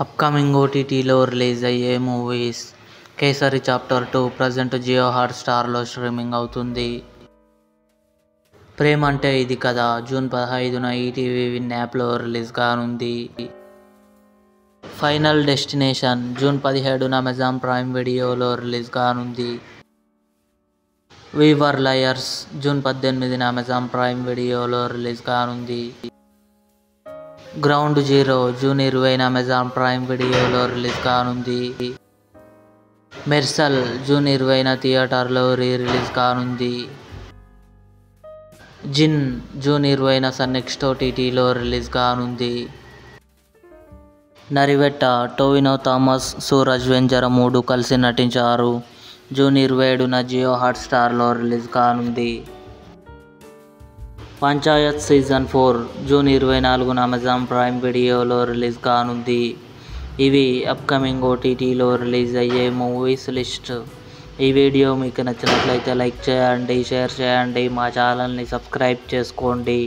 Upcoming ఓటీటీలో release అయ్యే movies. Kesari Chapter 2 present Jio హాట్‌స్టార్లో స్ట్రీమింగ్ అవుతుంది. ప్రేమ్ అంటే ఇది కదా జూన్ 15న ఈటీవీ విన్ యాప్లో రిలీజ్ కానుంది. ఫైనల్ డెస్టినేషన్ జూన్ 17న అమెజాన్ ప్రైమ్ వీడియోలో రిలీజ్ కానుంది. వి వర్ లయర్స్ జూన్ 18న అమెజాన్ ప్రైమ్ వీడియోలో రిలీజ్ కానుంది. గ్రౌండ్ జీరో జూన్ 20న అమెజాన్ ప్రైమ్ వీడియోలో రిలీజ్ కానుంది. మెర్సల్ జూన్ 20న థియేటర్లో రిలీజ్ కానుంది. జిన్ జూన్ 20న సన్ నెక్స్ట్ ఓటీటీలో రిలీజ్ కానుంది. నరివెట్ట టొవినో థామస్, సూరజ్ వెంజర కలిసి నటించారు. జూన్ 27న జియో హాట్‌స్టార్లో రిలీజ్ కానుంది. పంచాయత్ సీజన్ 4 జూన్ 24న అమెజాన్ ప్రైమ్ వీడియోలో రిలీజ్ కానుంది. ఇవి అప్కమింగ్ ఓటీటీలో రిలీజ్ అయ్యే మూవీస్ లిస్ట్. ఈ వీడియో మీకు నచ్చినట్లయితే లైక్ చేయండి, షేర్ చేయండి, మా ఛానల్ని సబ్స్క్రైబ్ చేసుకోండి.